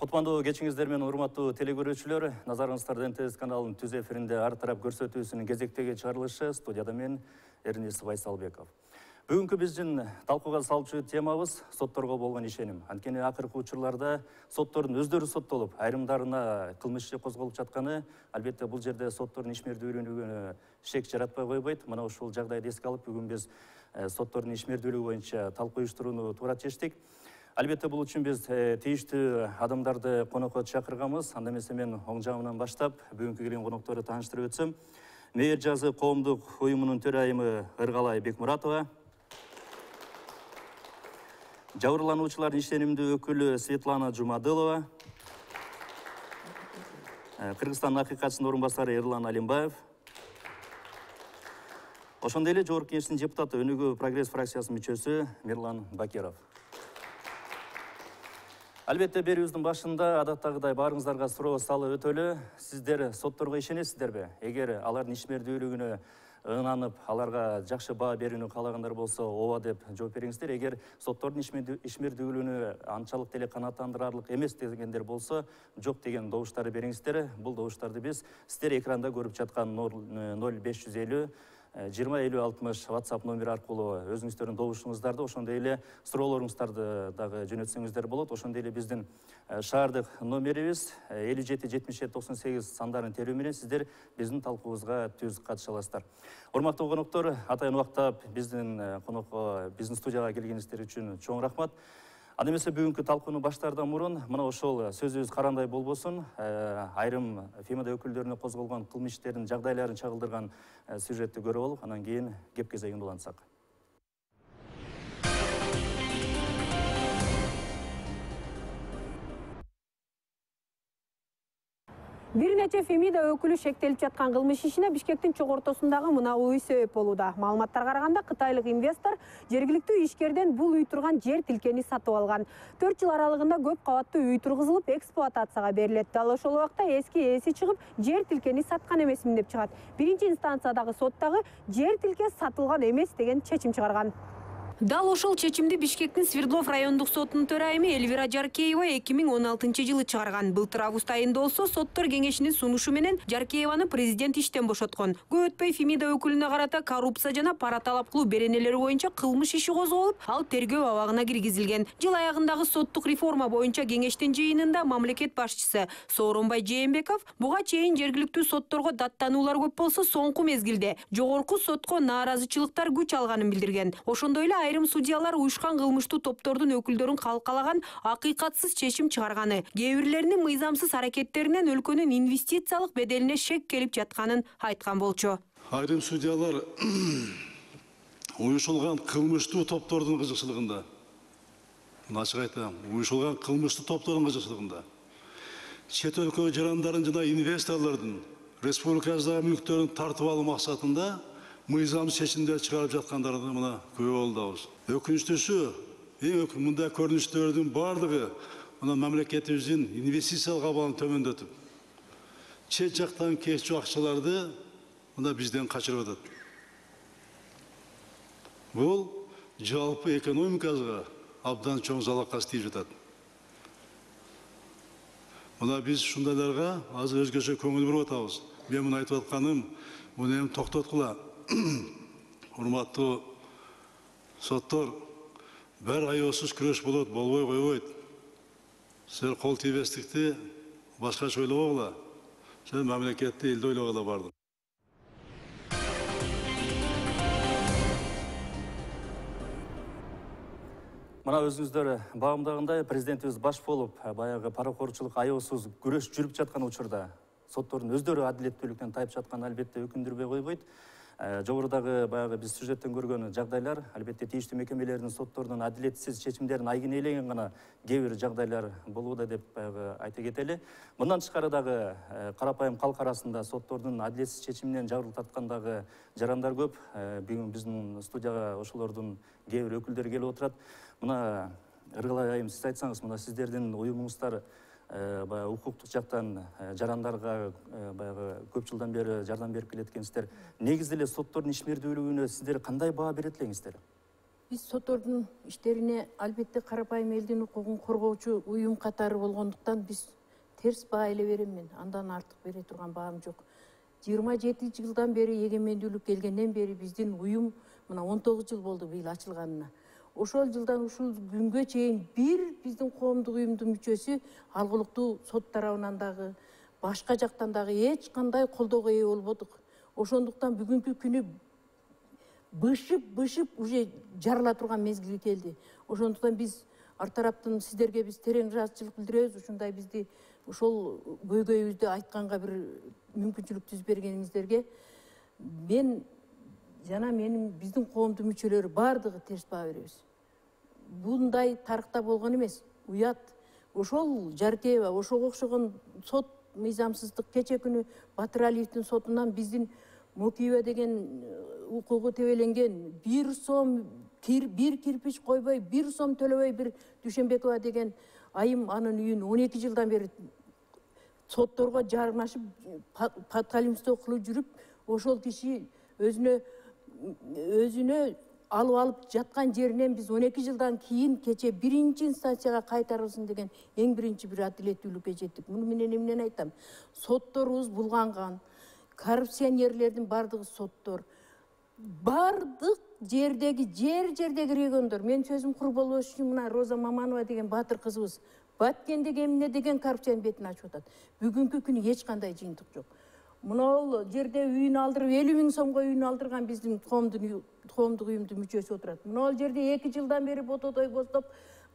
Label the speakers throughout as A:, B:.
A: Кутмандуу кечиңиздер менен урматтуу телекөрүүчүлөр, назарыңыздарда НТС каналынын түз эфиринде ар тарап көрсөтүүсүнүн кезектеги чыгарылышы, студияда мен Эрнис Байсалбеков. Бүгүнкү биздин талкууга салчу темабыз сотторго болгон ишеним. Анткени акыркы учурларда соттордун өздөрү соттолуп, айрымдарына кылмыш иши козголуп жатканы, албетте бул жерде соттордун ишмердүүлүгүнө шек жаратпай койбойт. Мына ушул жагдайды эске алып, бүгүн биз соттордун ишмердүүлүгү боюнча талкуу уюштурууну туура чечтик. Албетте бул үчүн биз тийиштүү адамдарды конокко чакырганбыз. Анда эмесе мен оң жагымдан баштап бүгүнкү келген конокторду тааныштырып өтсөм. Мейир жазы коомдук уюмунун төрайымы Ыргалай Бекмуратова, жабырлануучулардын ишенимдүү өкүлү Светлана Жумадылова, Кыргызстандын акыйкатчысынын орун басары Эрлан Алимбаев, ошондой эле Жогорку Кеңештин депутаты Өнүгүү Прогресс фракциясынын мүчөсү Мирлан Бакиров. Албетте берүүбүздүн башында адаттагыдай баарыңыздарга суроо салып өтөлү. Сиздер сотторго ишенесиздерби? Эгер алардын ишмердүүлүгүнө ынанып, аларга жакшы баа берүүнү каалагандар болсо, ооба деп жооп бериңиздер. Эгер соттордун ишмердүүлүгүнө анчалык деле канааттандырарлык эмес дегендер болсо, жок деген добуштарды бериңиздер. Бул добуштарды биз сиздер экранда көрүп жаткан 0550 20-50-60 WhatsApp номер аркылуу өзүңүздөрдүн добушуңуздарды, ошондой эле суроолоруңуздарды дагы жөнөтсөңүздөр болот. Ошондой эле биздин шаардык номерибиз 57-77-98 сандарын терүү менен сиздер биздин талкуубузга түз катыша аласыздар. Урматтуу коноктор, атайын убактап биздин конокко, биздин студияга келгениңиздер үчүн чоң рахмат. Анда эмесе бүгүнкү талкууну баштаардан мурун мына ошол сөзүбүз карандай болбосун, айрым ФИМА өкүлдөрүнө козголгон кылмыш иштеринин жагдайларын чагылдырган сюжетти көрүп алып, анан кийин кеп кезегин улантсак.
B: Бир нече ФИМИДА өкүлү шектелип жаткан кылмыш ишине Бишкектин чогортосундагы мына үй себеп болууда. Маалыматтарга караганда кытайлык инвестор жергиликтүү ишкерден бул үй турган жер тилкени сатып алган. 4 жыл аралыгында көп кабаттуу үй тургузулуп, эксплуатацияга берилет. Дал ошол убакта эски ээси чыгып, жер тилкени саткан эмесмин деп чыгат. Биринчи инстанциядагы сот дагы жер тилке сатылган эмес деген чечим чыгарган. Дал ошол чечимди Бишкектин Свердлов райондук сотунун төрайымы Эльвира Жаркеева 2016-жылы чыгарган. Былтыр август айында болсо соттор кеңешинин сунушу менен Жаркееваны президент иштен бошоткон. Көп өтпөй ФИМИДА өкүлүнө карата коррупция жана пара талап кылуу беренелери боюнча кылмыш иши козголуп, ал тергөө абагына киргизилген. Жыл аягындагы соттук реформа боюнча кеңештин жыйынында мамлекет башчысы Сооронбай Жээнбеков буга чейин жергиликтүү сотторго даттануулар көп болсо, соңку мезгилде жогорку сотко нааразычылыктар күч алганын билдирген. Ошондой эле айрым судьялар уюшкан кылмыштуу топтордун өкүлдөрүн калкалаган акыйкатсыз чечим чыгарганы, кээ бирлеринин мыйзамсыз аракеттеринен өлкөнүн инвестициялык беделине шек келип жатканын айткан болчу.
C: Айрым судьялар уюшулган кылмыштуу топтордун кызыкчылыгында, ачык айтам, уюшулган кылмыштуу топтордун кызыкчылыгында, чет өлкө жарандарын жана инвесторлордун республикабыздагы мүлктөрүн тартып алуу максатында мыйзамсыз чечимдер чыгарып жаткандарды мына күбө болдубуз. Өкүнүчтүүсү, мындай көрүнүштөрдүн бардыгы мына мамлекетибиздин инвестициялык абалын төмөндөтүп, чет жактан келчү акчаларды мына бизден качырып атат. Бул жалпы экономикабызга абдан чоң залакка тийип жатат. Мына биз ушундайларга азыр өзгөчө көңүл буруп атабыз. Мен муну айтып атканым, муну эми токтоткула. Урматтуу соттор, бир аеосуз күрөш болот, болбой койбойт. Силер кол тийбестикти башкача ойлобогула. Силер мамлекетти, элди ойлогула бардык.
A: Мына өзүңүздөр багымдагындай президентибиз баш болуп, баягы паракорчулук аеосуз күрөш жүрүп жаткан учурда соттордун өздөрү адилеттүүлүктөн тайып жатканы албетте өкүндүрбөй койбойт. Жогорудагы баягы биз сюжеттен көргөн жагдайлар албетте тийиштүү мекемелердин соттордун адилетсиз чечимдерин айгинелеген гана кээ бир жагдайлар болууда деп баягы айта кетели. Мындан тышкары дагы карапайым калк арасында соттордун адилетсиз чечиминен жабырып таткандагы жарандар көп. Бүгүн биздин студияга ошолордун кээ бир өкүлдөрү келип отурат. Мына Ыргалай айым, сиз айтсаңыз, мына сиздердин уюмуңуздар укуктук жактан жарандарга көп жылдан бери жардам берип келет экенсиздер. Негизи эле соттордун ишмердүүлүгүнө сиздер кандай баа берет элеңиздер?
D: Биз соттордун иштерине албетте карапайым элдин укугун коргоочу уюм катары болгондуктан биз терс баа эле берем мен. Андан артык бере турган баам жок. 27 жылдан бери эгемендүүлүк келгенден бери биздин уюм мына 19 жыл болду быйыл ачылганына. Ошол жылдан ушул күнгө чейин бир биздин коомдук уюмдун мүчөсү алгылыктуу сот тарабынан дагы башка жактан дагы эч кандай колдоого ээ болбодук. Ошондуктан бүгүнкү күнү бышып уже жарыла турган мезгили келди. Ошондуктан биз ар тараптан сиздерге биз терең ыраазычылык билдиребиз. Ушундай бизди ошол көйгөйүбүздү айтканга бир мүмкүнчүлүк түзүп бергениңиздерге мен жана менин биздин коомдун мүчөлөрү бардыгы терс баа беребиз. Bunday тарыхта болгон эмес, уят. Ошол Жаркеева, ошого окшогон сот мыйзамсыздык кече күнү Батыралиевдин сотунан биздин Мокиева деген укугу тебеленген, бир сом бир кирпич койбой, бир сом төлөбөй бир Дүйшөнбекова деген айым анын үйүн 12 жылдан бери сотторго жармашып, паткалимство кылып жүрүп, ошол киши өзүнө алып жаткан жеринен биз 12 жылдан кийин кече биринчи инстанцияга кайтарылсын деген эң биринчи бир адилеттүүлүккө жеттик. Муну менен эмнени айтам? Сотторубуз булганган, коррупционерлердин бардыгы соттор, бардык жердеги региондор. Мен сөзүм кур болбош үчүн мына Роза Маманова деген батыр кызыбыз Баткендеги эмне деген коррупциянын бетин ачып атат. Бүгүнкү күнү эч кандай жыйынтык жок. Мына жерде үйүн алдырып 50 000 сомго үйүн алдырган биздин коомдук уюмдун мүчөсү отурат. Мына жерде 2 жылдан бери ботодой боздоп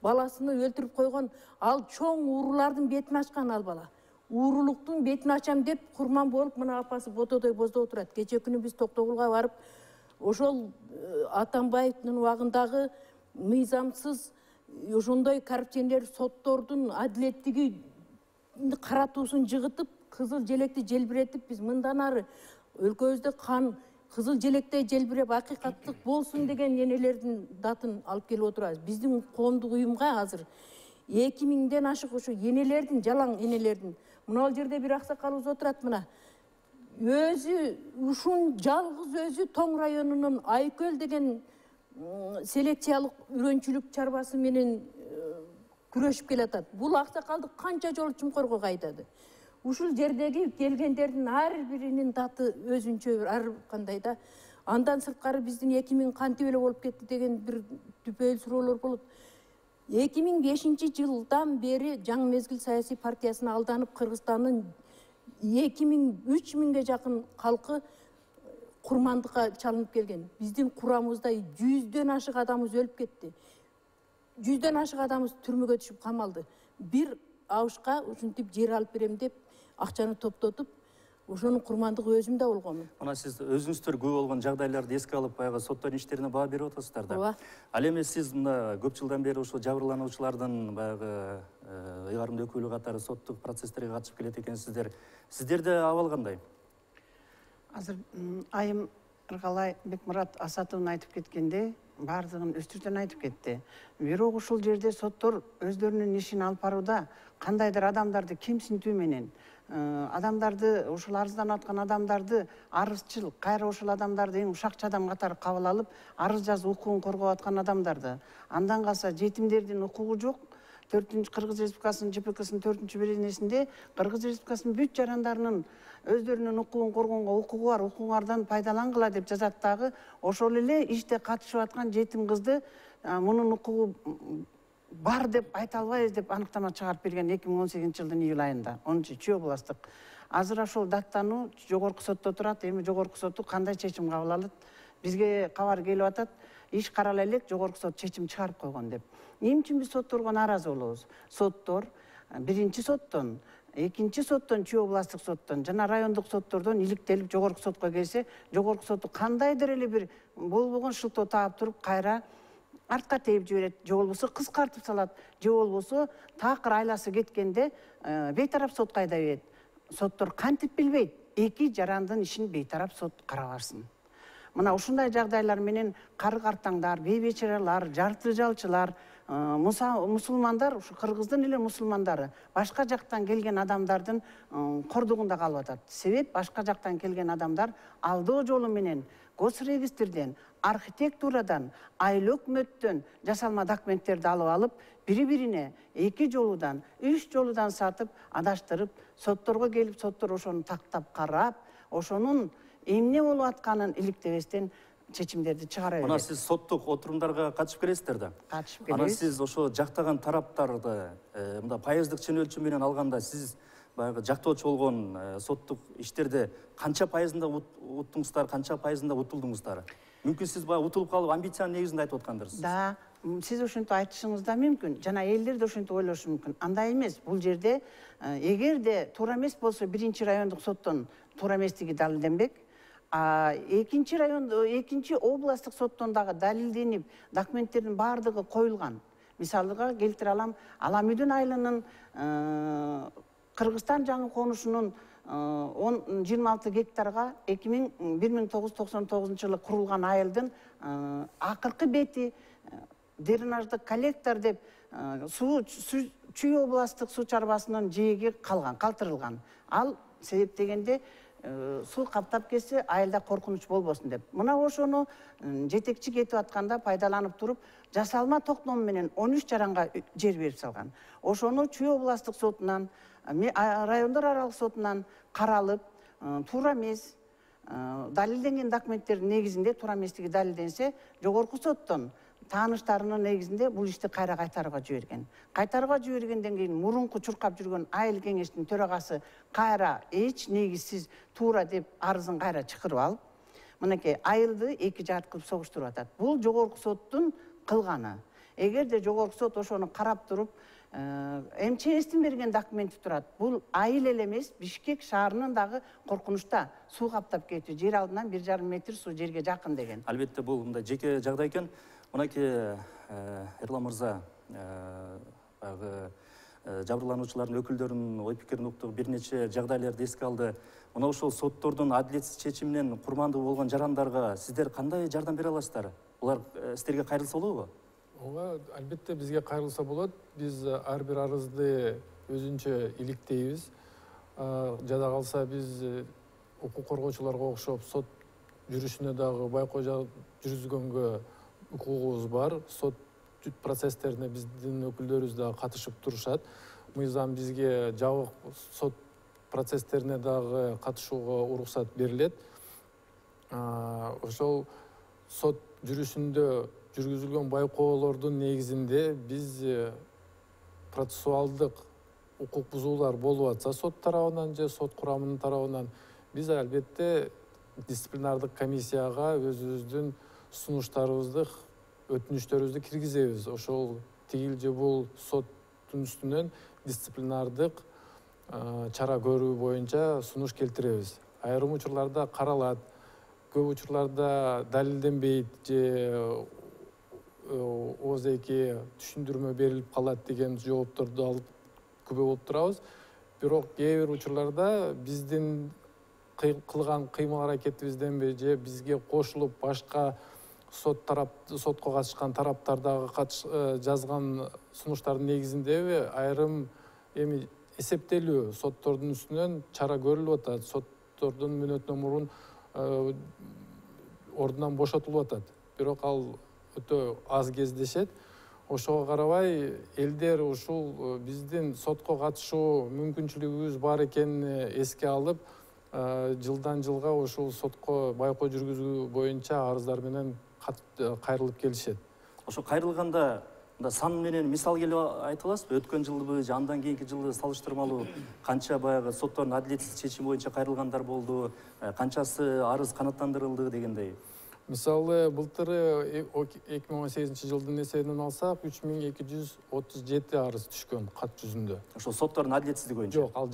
D: баласыны өлтүрүп койгон, ал чоң уурулардын бетин ачкан ал бала. Уурулуктун бетин ачам деп курман болуп мына апасы ботодой боздо отурат. Кече күнү биз Токтогулга барып, ошол Атамбаевдин убагындагы мыйзамсыз ошондой коррупционер соттордун адилеттиги каратуусун жыгытып, кызыл желекти желбиретип, биз мындан ары өлкөбүздө кан кызыл желектей желбиреп акыйкаттык болсун деген энелердин датын алып келип отурабыз. Биздин коомдук уюмга азыр 2000ден ашык ошо энелердин, жалаң энелердин. Мына жерде бир аксакалыбыз отурат мына. Өзү ушун жалгыз өзү Тоң районунун Айкөл деген селекциялык үрөнчүлүк чарбасы менен күрөшүп келатат. Бул аксакалды канча жолу чуңкорго кайдады. Ушул жердеги келгендердин ар биринин даты өзүнчө ар кандай да. Андан сырткары биздин 2000 кантип эле болуп кетти деген бир түпөйүл суроолор болот. 2005 жылдан бери Жаңы мезгил саясий партиясына алданып Кыргызстандын 2000-3000ге жакын калкы курмандыкка чалынып келген. Биздин курамыбызда 100дөн ашык адамыбыз өлүп кетти. 100дөн ашык адамыбыз түрмөгө түшүп камалды. Бир абышка ушинтип жер алып берем деп акчаны топтотуп, ошонун курмандыгы өзүм да болгонмун.
A: Мына сиз өзүңүздөр күбө болгон жагдайларды эске алып, баягы соттордун иштерине баа берип атасыздар да.
D: Ооба.
A: Ал эми сиз мына көп жылдан бери ушул жабырлануучулардын баягы ыйгарым өкүлү катары соттук процесстерге катышып келет экенсиздер. Сиздерде абал кандай?
E: Азыр айым Ыргалай Бекмурат Асатовдун айтып кеткенде, бардыгын өстүртөн айтып кетти. Бирок ушул жерде соттор өздөрүнүн ишин алып барууда кандайдыр адамдарды кемсинтүү менен, адамдарды, ушул арызданып аткан адамдарды арызчыл, кайра ошол адамдарды эң ушакчы адам катары кабыл алып, арыз жазып укугун коргоп аткан адамдарды, андан калса жетимдердин укугу жок. Кыргыз Республикасынын ЖПКсынын 4-беренесинде Кыргыз Республикасынын бүт жарандарынын өздөрүнүн укугун коргонго укугу бар, укугуңардан пайдалангыла деп жазат дагы. Ошол эле иште катышып аткан жетим кызды мунун укугу бар деп айта албайбыз деп аныктама чыгарып берген 2018 жылдын июль айында, 10-чүй областык. Азыр ошол даттануу жогорку сотто турат. Эми жогорку сотту кандай чечим кабыл алат? Бизге кабар келип атат, иш карала элек, жогорку сот чечим чыгарып койгон деп. Эмне үчүн биз сотторго нааразы болобуз? Соттор биринчи соттон, экинчи соттон, чүй областтык соттон жана райондук соттордон иликтелип жогорку сотко келсе, жогорку сотту кандайдыр эле бир болбогон шылтоо таап туруп, кайра артка тээп жиберет, же болбосо кыскартып салат, же болбосо такыр айласы кеткенде бейтарап сотко айдап берет. Соттор кантип билбейт? Эки жарандын ишин бейтарап сот карап барсын. Мына ушундай жагдайлар менен кары картаңдар, бейбечаралар, жарты жалчылар мусулмандар, ушу кыргыздын эле мусулмандары башка жактан келген адамдардын кордугунда калып атат. Себеп башка жактан келген адамдар алдоо жолу менен госрегистрден, архитектурадан, айыл өкмөттөн жасалма документтерди алып, бири-бирине 2 жолудан, 3 жолудан сатып, адаштырып, сотторго келип, соттор ошону тактап карап, ошонун эмне болуп атканын иликтебестен чечимдерди чыгара берет.
A: Мына сиз соттук отурумдарга катышып келесиздер да.
E: Катышып
A: Анан
E: келебиз.
A: сиз ошо жактаган тараптарды мындай пайыздык чын өлчөм менен алганда сиз баягы жактоочу болгон соттук иштерде канча пайызында уттуңуздар, канча пайызында утулдуңуздар? Мүмкүн сиз баягы утулуп калып амбициянын негизинде айтып аткандырсыз.
E: Да, сиз ошентип айтышыңыз да мүмкүн. Жана элдер да ошентип ойлошу мүмкүн. Андай эмес. Бул жерде эгерде туура эмес болсо, 1-райондук соттон туура эместиги далилденбек. Экинчи областтык соттон дагы далилденип, документтердин баардыгы коюлган. Мисалга келтире алам, Аламүдүн айылынын Кыргызстан жаңы конушунун 26 гектарга 1999 жылы курулган айылдын акыркы бети дренаждык коллектор деп Чүй областтык суу чарбасынын жээги калтырылган. Ал себептегенде суу каптап кетсе айылда коркунуч болбосун деп. Мына ошону жетекчи кетип атканда пайдаланып туруп, жасалма токтом менен 13 жаранга жер берип салган. Ошону Чүй областтык сотунан, райондор аралык сотунан каралып, туура эмес, далилденген документтердин негизинде туура эместиги далилденсе, жогорку соттон тааныштарынын негизинде бул ишти кайра кайтарууга жиберген. Кайтарууга жибергенден кийин мурунку чуркап жүргөн айыл кеңештин төрагасы кайра эч негизсиз туура деп арызын кайра чакырып алып, мынакей айылды 2 жаат кылып согуштуруп атат. Бул жогорку соттун кылганы. Эгерде жогорку сот ошону карап туруп, МЧСтин берген документи турат. Бул айыл эле эмес, Бишкек шаарынын дагы коркунучта суу каптап кетүү, жер алдынан 1,5 метр суу жерге жакын деген.
A: Албетте бул мындай жеке жагдай экен. Мынакей Эрлан мырза баягы жабырлануучулардын өкүлдөрүнүн ой пикирин уктук, бир нече жагдайларды эске алды. Мына ошол соттордун адилетсиз чечиминен курмандуу болгон жарандарга сиздер кандай жардам бере аласыздар? Улар сиздерге кайрылса болобу?
F: Ооба, албетте бизге кайрылса болот. Биз ар бир арызды өзүнчө иликтейбиз. Жада калса биз укук коргоочуларга окшоп сот жүрүшүнө дагы байкоо жүргүзгөнгө укугубуз бар. Сот процесстерине биздин өкүлдөрүбүз дагы катышып турушат. Мыйзам бизге жабык сот процесстерине дагы катышууга уруксат берилет. Ошол сот жүрүшүндө жүргүзүлгөн байкоолордун негизинде биз процессуалдык укук бузуулар болуп атса сот тарабынан же сот курамынын тарабынан биз албетте дисциплинардык комиссияга өзүбүздүн сунуштарыбызды, өтүнүчтөрүбүздү киргизебиз. Ошол тигил же бул соттун үстүнөн дисциплинардык чара көрүү боюнча сунуш келтиребиз. Айрым учурларда каралат, көп учурларда далилденбейт же ооздеги түшүндүрмө берилип калат деген жоопторду алып күбө болуп турабыз. Бирок кээ бир учурларда биздин кылган кыймыл аракетибизден же бизге кошулуп башка сотко катышкан тараптар дагы жазган сунуштардын негизинде айрым эми эсептелүү соттордун үстүнөн чара көрүлүп атат. Соттордун мөөнөтүнөн мурун ордунан бошотулуп атат. Бирок ал өтө аз кездешет. Ошого карабай элдер ушул биздин сотко катышуу мүмкүнчүлүгүбүз бар экенин эске алып, жылдан жылга ушул сотко байкоо жүргүзүү боюнча арыздар менен кайрылып келишет.
A: Ошо кайрылганда сан менен мисал келип айта аласызбы? Өткөн жылбы же андан кийинки жылы салыштырмалуу канча баягы соттордун адилетсиз чечими боюнча кайрылгандар болду, канчасы арыз канааттандырылды дегендей?
F: Мисалы, былтыры 2018 жылдын эсебинен алсак 3237 арыз түшкөн кат жүзүндө.
A: Ошо соттордун адилетсиздиги боюнча?
F: Жок, ал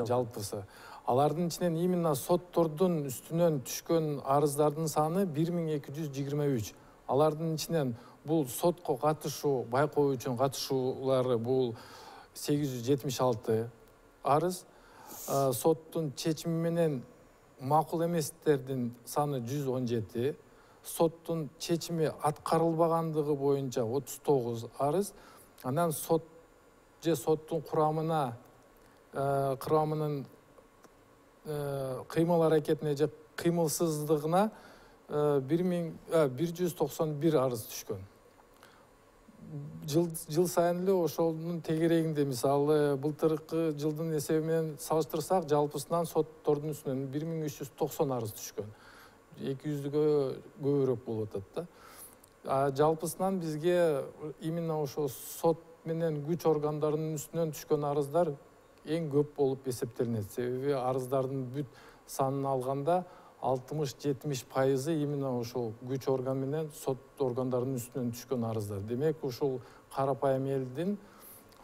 F: жалпысы. Алардын ичинен именно соттордун үстүнөн түшкөн арыздардын саны 1223. Алардын ичинен бул сотко катышуу, байкоо үчүн катышуулары бул 876 арыз. Соттун чечими менен макул эместердин саны 117. соттун чечими аткарылбагандыгы боюнча 39 арыз, анан сот же соттун курамына курамынын кыймыл аракетине же кыймылсыздыгына 1191 арыз түшкөн. Жыл сайын эле ошонун тегерегинде, мисалы былтыркы жылдын эсеби менен салыштырсак, жалпысынан соттордун үстүнөн 1390 арыз түшкөн. 200гө көбүрөөк болуп атат да. Жалпысынан бизге именно ошо сот менен күч органдарынын үстүнөн түшкөн арыздар эң көп болуп эсептелинет. Себеби арыздардын бүт санын алганда 60-70% именно ошол күч орган менен сот органдарынын үстүнөн түшкөн арыздар. Демек, ушул карапайым элдин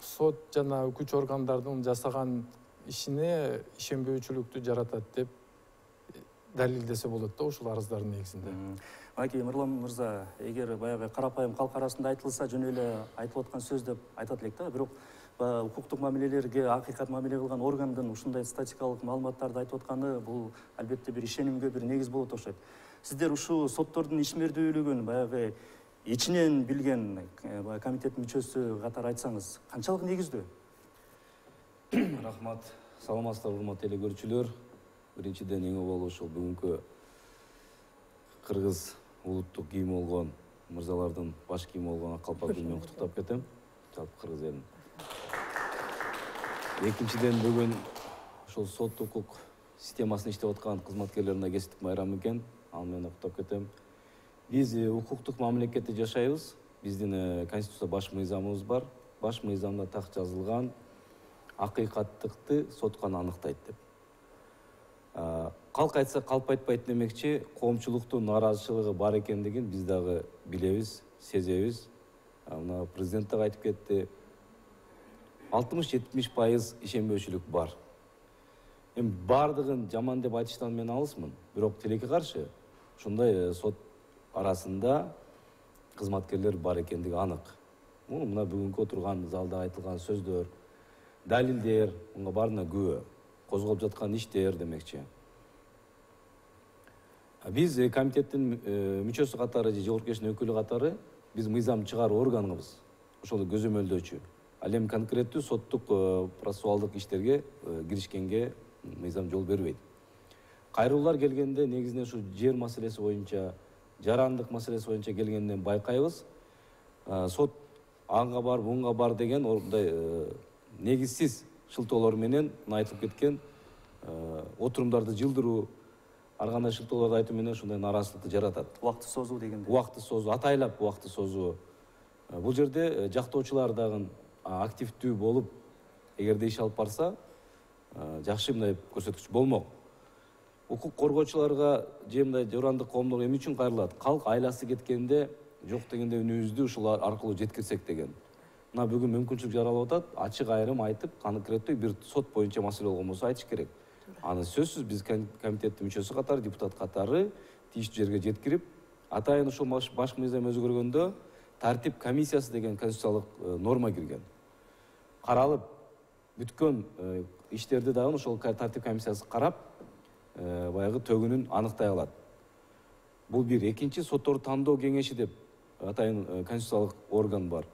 F: сот жана күч органдардын жасаган ишине ишенбөөчүлүктү жаратат деп далилдесе болот да ушул арыздардын негизинде.
A: Аки Эмирлан мырза, эгер баягы карапайым калк арасында айтылса, жөн эле айтылып аткан сөз деп айтат элек да, бирок укуктук мамилелерге акыйкат мамиле кылган органдын ушундай статистикалык маалыматтарды айтып атканы бул албетте бир ишенимге бир негиз болот окшойт. Сиздер ушул соттордун ишмердүүлүгүн баягы ичинен билген комитеттин мүчөсү катары айтсаңыз, канчалык негиздүү?
G: Рахмат. Саламатсыздар, урматтуу эле көрүүчүлөр. Биринчиден эң аввал ошол бүгүнкү кыргыз улуттук кийими болгон мырзалардын баш кийими болгон ак калпак менен куттуктап кетем. Жалпы кыргыз элин. Экинчиден бүгүн ошол сот укук системасында иштеп аткан кызматкерлерине кесиптик майрам экен. Ал менен куттуктап кетем. Биз укуктук мамлекетте жашайбыз. Биздин конституция баш мыйзамыбыз бар. Баш мыйзамда так жазылган акыйкаттыкты соткан аныктайт деп. Калк айтса калп айтпайт демекчи, коомчулуктун нааразычылыгы бар экендигин биз дагы билебиз, сезебиз. Мына президент дагы айтып кетти. 60-70% ишенбөөчүлүк бар. Эми бардыгын жаман деп айтыштан мен алысмын. Бирок тилекке каршы ушундай сот арасында кызматкерлер бар экендиги анык. Мына бүгүнкү отурган залда айтылган сөздөр, далилдер, мунга баарына күбө. Козголуп жаткан иштер демекчи. Биз комитеттин мүчөсү катары же жогорку кеңештин өкүлү катары биз мыйзам чыгаруу органыбыз. Ошол көзөмөлдөөчү. Ал эми конкреттүү соттук процессуалдык иштерге киришкенге мыйзам жол бербейт. Кайрылуулар келгенде негизинен ушу жер маселеси боюнча, жарандык маселеси боюнча келгенден байкайбыз. Сот анга бар, бунга бар деген мындай негизсиз шылтоолор менен айтылып кеткен отурумдарды жылдыруу, ар кандай шылтоолорду айтуу менен ушундай нааразычылыкты жаратат.
A: Убакытты созуу дегенде.
G: Убакытты созуу, атайлап убакытты созуу. Бул жерде жактоочулар дагы активдүү болуп, эгерде иш алып барса, жакшы мындай көрсөткүч болмок. Укук коргоочуларга же мындай жарандык коомдор эмне үчүн кайрылат? Калк айласы кеткенде жок дегенде үнүбүздү ушулар аркылуу жеткирсек деген. Мына бүгүн мүмкүнчүлүк жаралып атат, ачык айрым айтып, конкреттүү бир сот боюнча маселе болгон болсо айтыш керек. Аны сөзсүз биз комитеттин мүчөсү катары, депутат катары тийиштүү жерге жеткирип, атайын ушул баш мыйзам өзгөргөндө тартип комиссиясы деген конституциялык норма кирген. Каралып бүткөн иштерди дагы ошол тартип комиссиясы карап, баягы төгүнүн аныктай алат. Бул бир. Экинчи, сотторду тандоо кеңеши деп атайын конституциялык орган бар.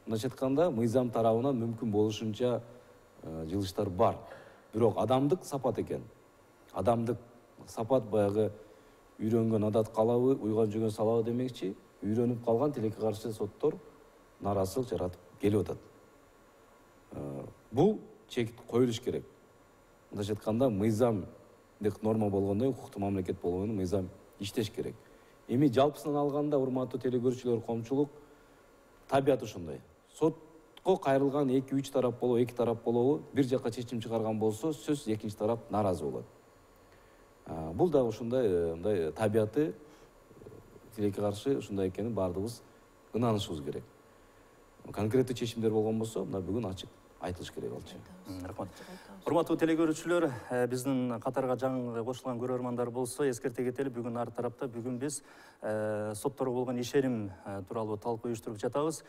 G: Мындайча айтканда, мыйзам тарабынан мүмкүн болушунча жылыштар бар. Бирок адамдык сапат экен. Адамдык сапат баягы үйрөнгөн адат калабы, уйган жөгөн салабы демекчи, үйрөнүп калган тилекке каршы соттор нааразычылык жаратып келип атат. Бул чек коюлуш керек. Мындайча айтканда, мыйзамдык норма болгондой, укуктук мамлекет болгондой мыйзам иштеш керек. Эми жалпысынан алганда, урматтуу телекөрүүчүлөр, коомчулук, табият ушундай. Сотко кайрылган 2-3 тарап болобу, 2 тарап болобу, бир жакка чечим чыгарган болсо, сөзсүз экинчи тарап нааразы болот. Бул да ушундай табияты тилекке каршы ушундай экенин баардыгыбыз ынанышыбыз керек. Конкреттүү чечимдер болгон болсо, мына бүгүн ачык айтылыш керек алчу.
A: Рахмат. Урматтуу телекөрүүчүлөр, биздин катарга жаңы кошулган көрөрмандар болсо, эскерте кетели, бүгүн ар тарапта бүгүн биз сотторго болгон ишеним тууралуу талкуу уюштуруп жатабыз.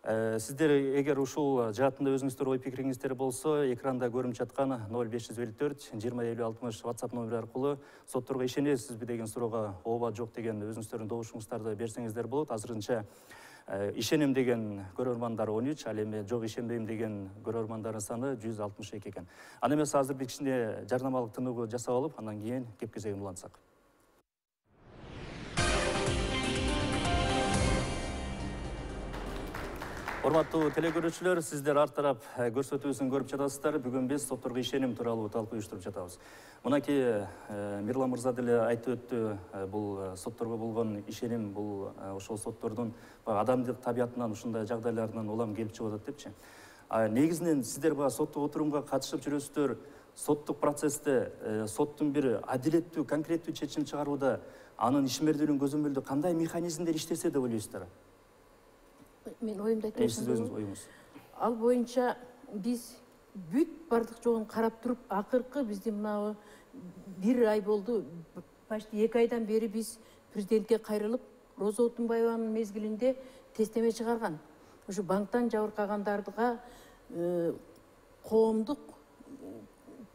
A: Сіздер егер ушул жаатында өзүңүздөр ой пикириңиздер болсо, экранда көрүнүп жаткан 0554 205060 WhatsApp номери аркылуу сотторго ишенесизби деген суроого ооба жок деген өзүңүздөрдүн добушуңуздарды берсеңиздер болот. Азырынча ишенем деген көрөрмандар 13, ал эми жок ишенбейм деген көрөрмандардын саны 162 экен. Аны эмес азыр бир кичине жарнамалык тыныгуу жасап алып, андан кийин кеп кезегин улантсак. Урматтуу телекөрүүчүлөр, сиздер ар тарап көрсөтүүсүн көрүп жатасыздар. Бүгүн биз сотторго ишеним тууралуу талкуу уюштуруп жатабыз. Мынакей Мирлан мырза деле айтып өттү, бул сотторго болгон ишеним, бул ошол соттордун адамдык табиятынан, ушундай жагдайларынан улам келип чыгып атат депчи. Негизинен сиздер бага соттук отурумга катышып жүрөсүздөр, соттук процессте соттун бир адилеттүү, конкреттүү чечим чыгарууда анын ишмердүүлүгүн көзөмөлдөө кандай механизмдер иштесе деп ойлойсуздар?
D: Мен оюмду айтып
A: Сиз өзүңүз оюңуз.
D: Ал боюнча биз бүт бардык жогун карап туруп, акыркы биздин мына бир ай болду, почти 2 айдан бери биз президентке кайрылып, Роза Отунбаеванын мезгилинде тестеме чыгарган. Ушу банктан жабыркагандардыга коомдук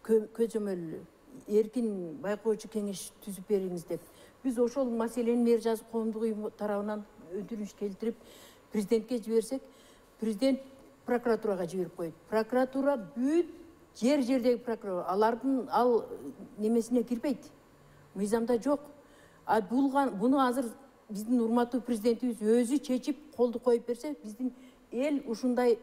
D: көзөмөлдүү эркин байкоочу кеңеш түзүп бериңиз деп. Биз ошол маселени мэр жазып коомдук уюм тарабынан өтүнүч келтирип президентке жиберсек, президент прокуратурага жиберип коет. Прокуратура бүт жердеги прокуратура, алардын ал немесине кирбейт. Мыйзамда жок. Буну азыр биздин урматтуу президентибиз өзү чечип колду коюп берсе, биздин эл ушундай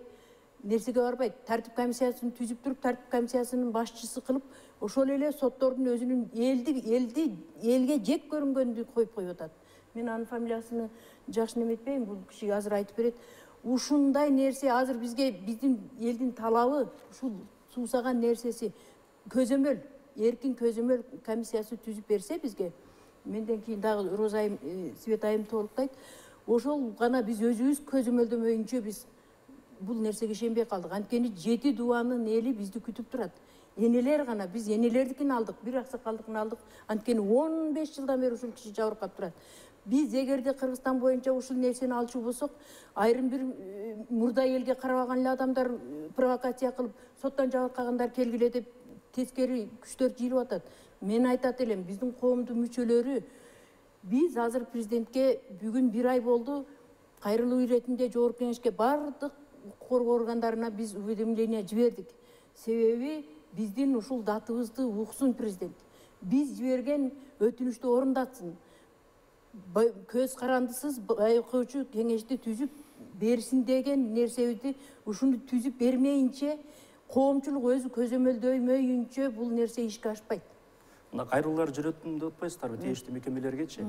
D: нерсеге барбайт. Тартип комиссиясын түзүп туруп, тартип комиссиясынын башчысы кылып, ошол эле соттордун өзүнүн элге жек көрүнгөндү коюп атат. Мен анын фамилиясыны жакшы неметпейм, бул киши азыр айтып берет. Ушундай нерсе азыр бизге биздин элдин талабы, ушул суусаган нерсеси көзөмөл, эркин көзөмөл комиссиясы түзүп берсе бизге, менден кийин дагы Роза айым, Свет айым толуктайт. Ошол гана биз өзүбүз көзөмөлдөмөйүнчө биз бул нерсеге ишенбей калдык. Анткени 7 дубанын эли бизди күтүп турат. Энелер гана, биз энелердикин алдык, бир аксакалдыкын алдык. Анткени 15 жылдан бери ушул киши жабыркап турат. Биз эгерде Кыргызстан боюнча ушул нерсени алчу болсок, айрым бир мурда элге карабаган эле адамдар провокация кылып, соттон жабыркагандар келгиле деп тескери күчтөр жыйылып атат. Мен айтат элем, биздин коомдун мүчөлөрү, биз азыр президентке бүгүн 1 ай болду, кайрылуу иретинде жогорку кеңешке бардык коргоо органдарына биз уведомление жибердик. Себеби биздин ушул датыбызды уксун президент. Биз жиберген өтүнүштү орундатсын. Көз карандысыз байкоочу кеңешти түзүп берсин деген нерсебизди ушуну түзүп бермейинче, коомчулук өзү көзөмөлдөймөйүнчө бул нерсе ишке ашпайт.
A: Мына кайрылуулар жөнөттүм деп атпайсыздарбы, тийиштүү мекемелергечи?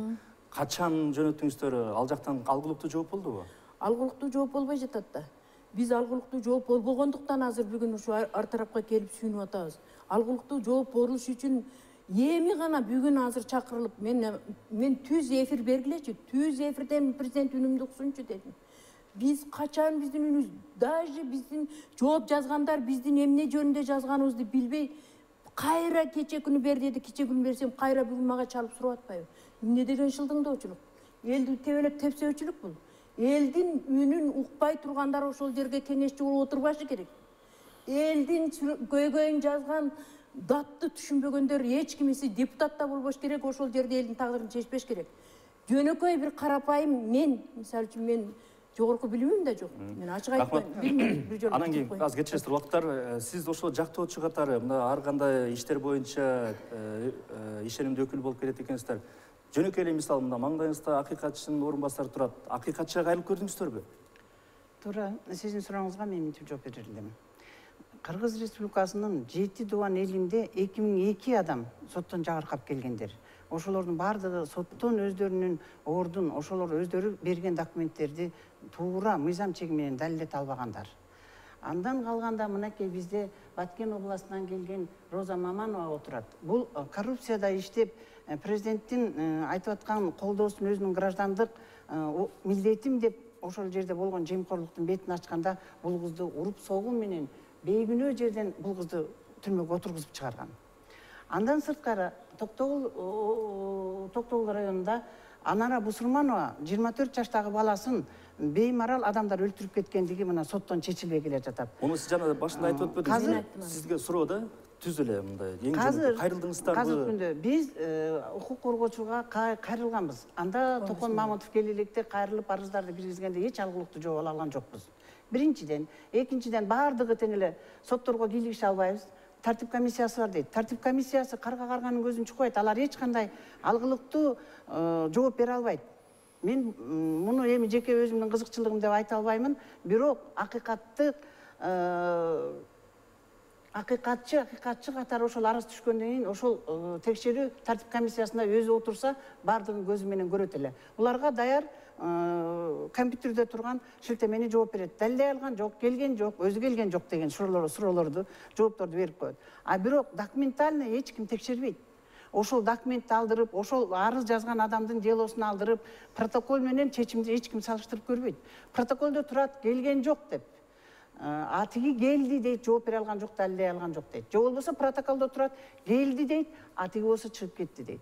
A: Качан жөнөттүңүздөр? Ал жактан алгылыктуу жооп болдубу?
D: Алгылыктуу жооп болбой жатат да. Биз алгылыктуу жооп болбогондуктан азыр бүгүн ушу ар тарапка келип сүйүнүп атабыз. Алгылыктуу жооп болуш үчүн эми гана бүгүн азыр чакырылып, мен түз эфир бергилечи, түз эфирден президент үнүмдү уксунчу дедим. Биз качан биздин үнүбүз, даже биздин жооп жазгандар биздин эмне жөнүндө жазганыбызды билбей, кайра кече күнү бер деди, кече күнү берсем, кайра бүгүн мага чалып сурап атпайбы? Эмне деген шылдыңдоочулук? Элди тебелеп тепсөөчүлүк бул. Элдин үнүн укпай тургандар ошол жерге кеңешчи болуп отурбашы керек. Элдин көйгөйүн жазган датты түшүнбөгөндөр эч кимиси депутат да болбош керек, ошол жерде элдин тагдырын чечпеш керек. Жөнөкөй бир карапайым мен, мисалы үчүн мен жогорку билимим да жок. Мен ачык айтпайм, билмейм бир жолу.
A: Анан кийин аз кетишесиздер убактар. Сиз ошол жактоочу катары мына ар кандай иштер боюнча ишенимдүү өкүл болуп келет экенсиздер. Жөнөкөй эле мисалы мына маңдайыңызда акыйкатчынын орун басары турат. Акыйкатчыга кайрылып көрдүңүздөрбү?
E: Туура, сиздин сурооңузга мен мынтип жооп берер элем. Кыргыз Республикасынын 7 дубан элинде 2002 адам соттон жабыркап келгендер. Ошолордун бардыгы соттон өздөрүнүн ордун, ошолор өздөрү берген документтерди туура мыйзам чеги менен далилдете албагандар. Андан калганда мынакей бизде Баткен областынан келген Роза Маманова отурат. Бул коррупцияда иштеп, президенттин айтып аткан колдоосун өзүнүн граждандык милдетим деп ошол жерде болгон жемкорлуктун бетин ачканда бул кызды уруп согуу менен бейгүнөө жерден бул кызды түрмөгө отургузуп чыгарган. Андан сырткары Токтогул районунда Анара Бусурманова 24 жаштагы баласын беймарал адамдар өлтүрүп кеткендиги мына соттон чечилбей келе жатат.
A: Муну сиз жана башында айтып өтпөдүңүз. Сизге суроо да түз эле мындай.
E: Қазір
A: Кайрылдыңыздарбы?
E: күндө біз укук коргоочуга кайрылганбыз. Анда Токон Мамытов келе электе кайрылып арыздарды киргизгенде эч алгылыктуу жооп ала алган жокпуз. Биринчиден, экинчиден баардыгы тең эле сотторго кийлигише албайбыз. Тартип комиссиясы бар дейт. Тартип комиссиясы карга карганын көзүн чукпайт. Алар эч кандай алгылыктуу жооп бере албайт. Мен муну эми жеке өзүмдүн кызыкчылыгым деп айта албаймын. Бирок акыйкатчы катары ошол арыз түшкөндөн кийин ошол текшерүү тартип комиссиясында өзү отурса баардыгын көзү менен көрөт эле. Буларга даяр компьютерде турган шилтемени жооп берет. Далилдей алган жок, келген жок, өзү келген жок деген суроолорду, жоопторду берип коет. А бирок документально эч ким текшербейт. Ошол документти алдырып, ошол арыз жазган адамдын делосун алдырып, протокол менен чечимди эч ким салыштырып көрбөйт. Протоколдо турат, келген жок деп. А тиги келди дейт, жооп бере алган жок, далилдей алган жок дейт. Же болбосо протоколдо турат, келди дейт, а тиги болсо чыгып кетти дейт.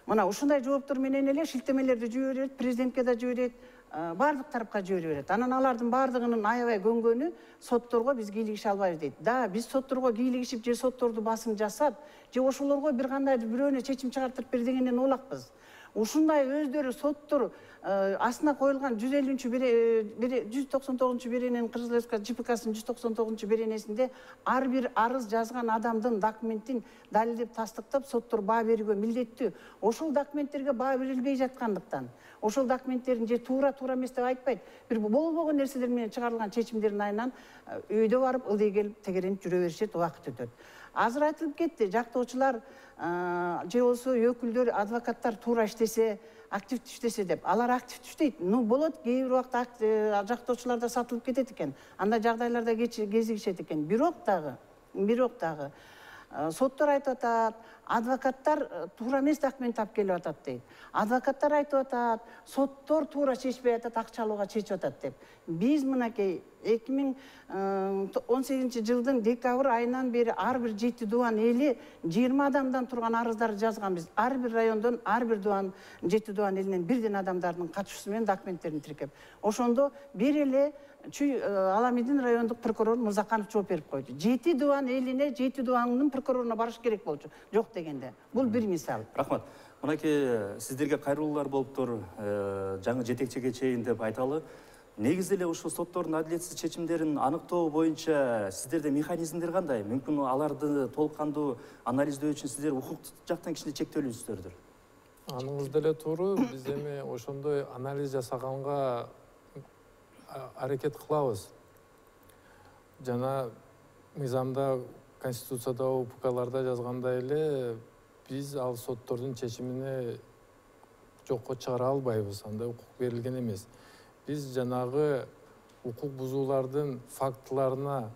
E: Мына ушундай жооптор менен эле шилтемелерди жиберет, президентке да жиберет, баардык тарапка жибере берет. Анан алардын баардыгынын аябай көнгөнү сотторго биз кийлигише албайбыз дейт. Да, биз сотторго кийлигишип же сотторду басым жасап, же ошолорго бир кандайдыр бирөөнө чечим чыгартып бер дегенден улакпыз. Ушундай өздөрү соттор астына коюлган 199 берененин Кыргыз ЖПКсынын 199 беренесинде ар бир арыз жазган адамдын документин далилдеп тастыктап соттор баа берүүгө милдеттүү. Ошол документтерге баа берилбей жаткандыктан, ошол документтердин же туура эмес деп айтпайт, бир болбогон нерселер менен чыгарылган чечимдердин айынан үйдө барып ылдый келип тегеренип жүрө беришет, убакыт өтөт. Азыр айтылып кетти, жактоочулар же болбосо өкүлдөр, адвокаттар туура иштесе, активдүү иштесе деп. Алар активдүү иштейт. Ну болот, кээ бир убакта жактоочулар да сатылып кетет экен. Андай жагдайларда кезигишет экен. Бирок дагы соттор айтып атат, адвокаттар туура эмес документ алып келип атат дейт. Адвокаттар айтып атат, соттор туура чечпей атат, акча алууга чечип атат деп. Биз мынакей 2018 жылдын декабрь айынан бери ар бир 7 дубан эли 20 адамдан турган арыздарды жазганбыз. Ар бир райондон, ар бир 7 дубан элинен бирден адамдардын катышуусу менен документтерин тиркеп. Ошондо бир эле Чүй Аламидин райондук прокурор Мырзаканов жооп берип койду. 7 дубан элине 7 дубандын прокуроруна барыш керек болчу. Жок дегенде. Бул бир мисал.
A: Рахмат. Мынакей сиздерге кайрылуулар болуптур, жаңы жетекчиге чейин деп айталы. Негизи эле ушул соттордун адилетсиз чечимдерин аныктоо боюнча сиздерде механизмдер кандай? Мүмкүн аларды толук кандуу анализдөө үчүн сиздер укуктук жактан кичине чектелүүсүздөрдүр.
F: Аныңыз деле туура, биз эми ошондой анализ жасаганга аракет кылабыз. Жана мыйзамда, конституцияда, УККларда жазгандай эле биз ал соттордун чечимине жокко чыгара албайбыз. Андай укук берилген эмес. Биз жанагы укук бузуулардын фактыларына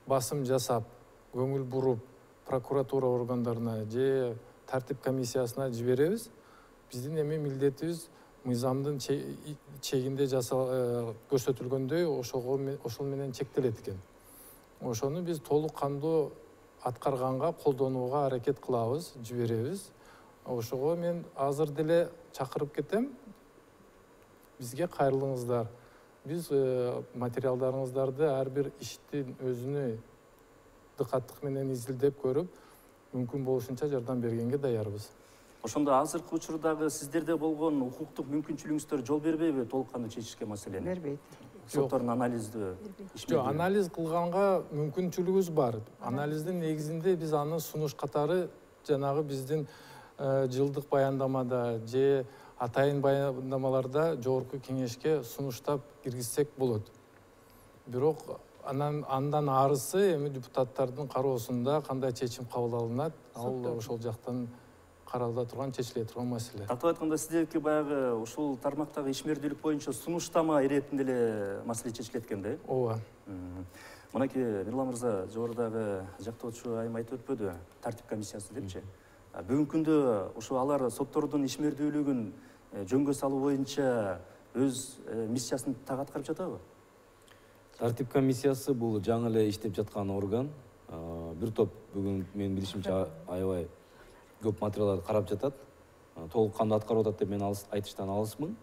F: басым жасап, көңүл буруп, прокуратура органдарына же тартип комиссиясына жиберебиз. Биздин эми милдетибиз мыйзамдын чегинде көрсөтүлгөндөй ошол менен чектелет экен. Ошону биз толук кандуу аткарганга, колдонууга аракет кылабыз, жиберебиз. Ошого мен азыр деле чакырып кетем. Бизге кайрылыңыздар. Биз материалдарыңыздарды ар бир иштин өзүнө дыкаттык менен изилдеп көрүп, мүмкүн болушунча жардам бергенге даярбыз.
A: Ошондо азыркы учурдагы сиздерде болгон укуктук мүмкүнчүлүгүңүздөр жол бербейби толук кандуу чечишке маселени?
E: Бербейт.
A: Соттордун анализдөө.
F: Жок, анализ кылганга мүмкүнчүлүгүбүз бар. Анализдин негизинде биз аны сунуш катары жанагы биздин жылдык баяндамада же атайын баяндамаларда жогорку кеңешке сунуштап киргизсек болот. Бирок андан арысы эми депутаттардын кароосунда кандай чечим кабыл алынат, ал ошол жактан каралда турган, чечиле турган маселе.
A: Тартып айтканда сиздердики баягы ушул тармактагы ишмердүүлүк боюнча сунуштама иретинде эле маселе чечилет экен да?
F: Ооба.
A: Мынакей Мирлан мырза жогорудагы жактоочу айым айтып өтпөдү, тартип комиссиясы депчи. Бүгүнкү күндө ушул алар соттордун ишмердүүлүгүн жөнгө салуу боюнча өз миссиясын так аткарып жатабы?
G: Тартип комиссиясы бул жаңы эле иштеп жаткан орган. Бир топ бүгүн менин билишимче аябай көп материалдарды карап жатат. толук кандуу аткарып атат деп мен айтыштан алысмын.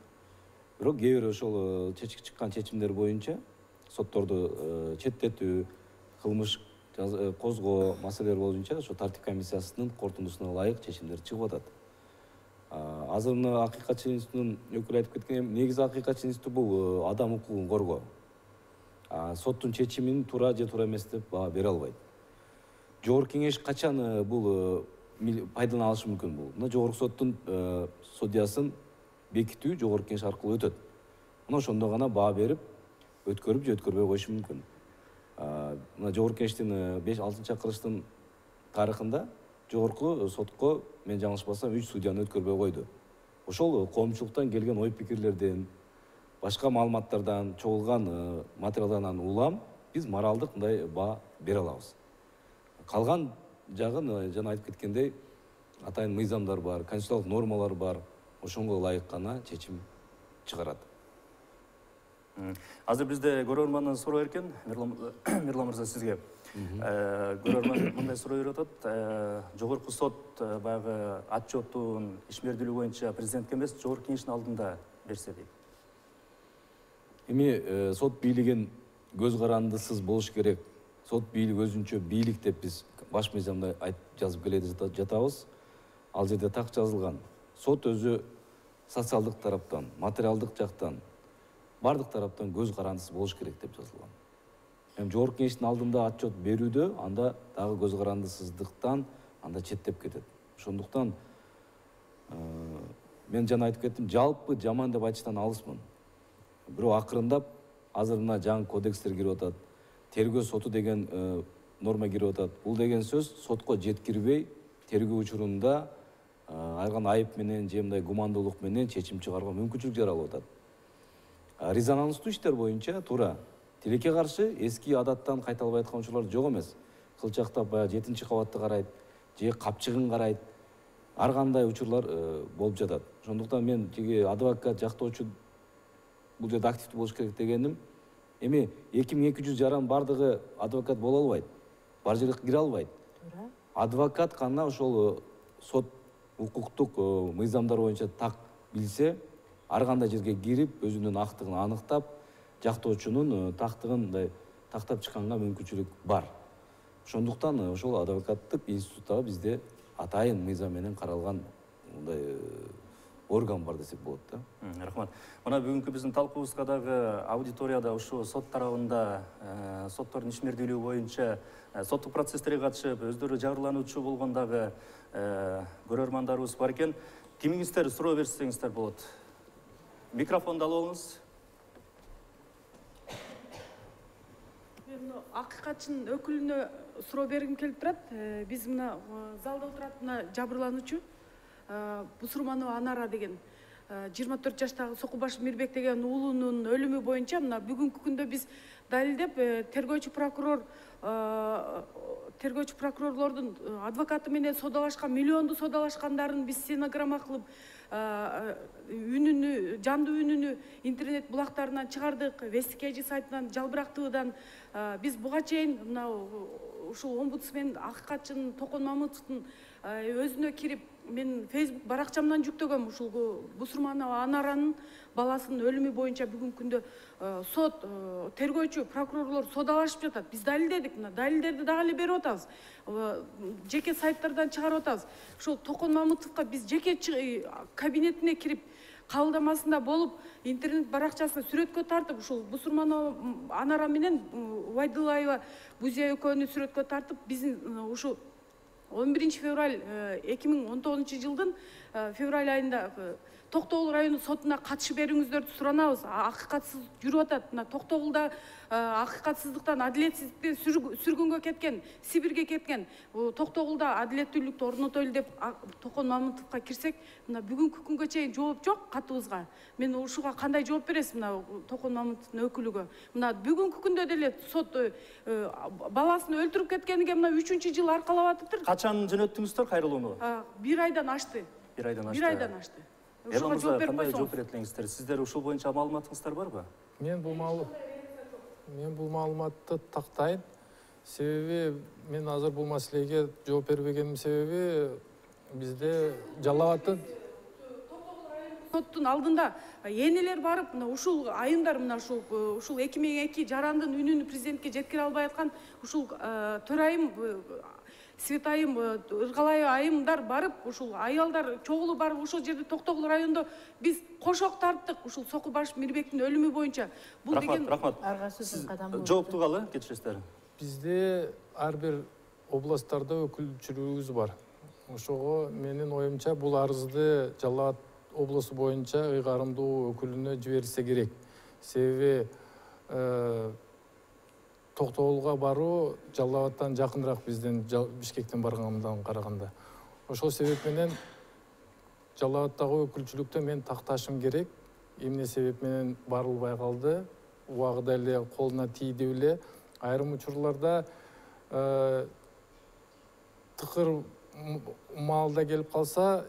G: Бирок кээ бир ошол чыккан чечимдер боюнча сотторду четтетүү, кылмыш козгоо маселелер боюнча ошо тартип комиссиясынын корутундусуна ылайык чечимдер чыгып атат. Азыр мына Акыйкатчы институтунун өкүлү айтып кеткен, негизи Акыйкатчы институту бул адам укугун коргоо. Соттун чечимин туура же туура эмес деп баа бере албайт. Жогорку кеңеш качан бул пайдалана алышы мүмкүн бул? Мына жогорку соттун судьясын бекитүү жогорку кеңеш аркылуу өтөт. Мына ошондо гана баа берип, өткөрүп же өткөрбөй коюшу мүмкүн. Мына жогорку кеңештин 5-6-чакырыштын тарыхында жогорку сотко, мен жаңылышпасам, 3 судьяны өткөрбөй койду. Ошол коомчулуктан келген ой пикирлерден, башка маалыматтардан, чогулган материалдардан улам биз моралдык мындай баа бере алабыз. Калган жагын жана айтып кеткендей, атайын мыйзамдар бар, конституциялык нормалар бар. Ошонго ылайык гана чечим чыгарат.
A: Азыр бизде көрөрмандын суроо эркен, Мирлан мырза сизге. Көрөрман мындай суроо берип атат. Жогорку сот баягы отчётун ишмердүүлүгү боюнча президентке эмес, жогорку кеңештин алдында берсе дейт.
G: Эми сот бийлигин көз карандысыз болуш керек. Сот бийлиги өзүнчө бийлик деп биз баш мыйзамда жазып келе жатабыз. Ал жерде так жазылган. Сот өзү социалдык тараптан, материалдык жактан, бардык тараптан көз карандысыз болуш керек деп жазылган. Эми жогорку кеңештин алдында отчет берүүдө анда дагы көз карандысыздыктан анда четтеп кетет. Ошондуктан мен жана айтып кеттим, жалпы жаман деп айтыштан алысмын. Бирок акырындап азыр мына жаңы кодекстер кирип атат. Тергөө соту деген норма кирип атат. Бул деген сөз сотко жеткирбей, тергөө учурунда айган айып менен же мындай гумандуулук менен чечим чыгарууга мүмкүнчүлүк жаралып атат. Резонанстуу иштер боюнча туура тилекке каршы эски адаттан кайталбай аткан учурлар жок эмес. Кылчактап баягы 7-кабатты карайт, же капчыгын карайт. Ар кандай учурлар болуп жатат. Ошондуктан мен тиги адвокат жактоочу бул жерде активдүү болуш керек дегеним, эми 2200 жаран бардыгы адвокат боло албайт. Бар жерге кире албайт. Адвокат гана ошол сот укуктук мыйзамдар боюнча так билсе, ар кандай жерге кирип, өзүнүн актыгын аныктап, жактоочунун тактыгын мындай тактап чыкканга мүмкүнчүлүк бар. Ошондуктан ошол адвокаттык институттагы бизде атайын мыйзам менен каралган мындай орган бар десек болот да.
A: Рахмат. Мына бүгүнкү биздин талкуубузга дагы аудиторияда ушу сот тарабында соттордун ишмердүүлүгү боюнча соттук процесстерге катышып, өздөрү жабырлануучу болгон дагы көрөрмандарыбыз бар экен. Кимиңиздер суроо берсеңиздер болот. Микрофонду алып алыңыз.
H: Мен Акыйкатчынын өкүлүнө суроо бергим келип турат. Биз мына залда отурат мына жабырлануучу Бусурманова Анара деген 24 жаштагы Сокубаш Мирбек деген уулунун өлүмү боюнча мына бүгүнкү күндө биз далилдеп тергөөчү прокурорлордун адвокаты менен содалашкан, миллионду содалашкандарын биз стенограмма кылып үнүнү, жандуу үнүнү интернет булактарынан чыгардык, Вестикеji сайтынан, Жалбырак ТВдан биз буга чейин мына ушул омбудсмен Акыйкатчынын Токон Мамытовдун өзүнө кирип, мен Facebook баракчамдан жүктөгөм ушул Бусурманова Анаранын баласынын өлүмү боюнча бүгүнкү күндө сот, тергөөчү, прокурорлор содалашып жатат. Биз далилдедик, мына далилдерди дагы эле берип атабыз. Жеке сайттардан чыгарып атабыз. Ушул Токон Мамытовго биз жеке кабинетине кирип, кабылдамасында болуп, интернет баракчасына сүрөткө тартып, ушул Бусурманова Анара менен Вайдылаева Бузия экөөнү сүрөткө тартып, биздин ушу 11 февраль 2019 жылдын февраль айында Токтогул району сотуна катышы берүүңүздөрдү суранабыз. Акыйкатсыз жүрүп атат. Мына Токтогулда акыйкатсыздыктан, адилетсиздиктен сүргүнгө кеткен, Сибирге кеткен. Токтогулда адилеттүүлүктү орнотолу деп Токон Мамытовго кирсек, мына бүгүнкү күнгө чейин жооп жок катыбызга. Мен ушуга кандай жооп бересиз мына Токон Мамытовдун өкүлүгө? Мына бүгүнкү күндө деле сот баласын өлтүрүп кеткениге мына 3-жыл аркалап атыптыр.
A: Качан жөнөттүңүздөр кайрылууну?
H: 1 айдан ашты.
A: 1 айдан ашты.
H: 1 айдан ашты.
A: Мирлан мырза, кандай жооп берет элеңиздер? Сиздер ушул боюнча маалыматыңыздар барбы?
F: Мен бул маалыматты тактайм. Себеби мен азыр бул маселеге жооп бербегеним себеби бизде Жалал
H: соттун алдында энелер барып мына ушул айымдар мына ушул 2002 жарандын үнүн президентке жеткире албай аткан ушул төрайым Светайым, Ыргалай айымдар барып, ушул аялдар чогулу барып, ушул жерде Токтогул районунда биз кошок тарттык, ушул Сокулбаш Мирбектин өлүмү боюнча. Бул деген
A: рахмат.
D: Аргасыз кадам.
A: Жооптугалы кечиресиздер.
F: Бизде ар бир областтарда өкүлчүлүгүбүз бар. Ошого менин оюмча бул арызды Жалал Абад облусу боюнча ыйгарымдуу өкүлүнө жиберсе керек. Себеби Токтогулга баруу Жалал Абадтан жакыныраак бизден Бишкектен баргандан караганда. Ошол себеп менен Жалал Абадтагы өкүлчүлүктө мен такташым керек. Эмне себеп менен барылбай калды? Убагыда эле колуна тийди эле. Айрым учурларда тыкыр маалда келип калса,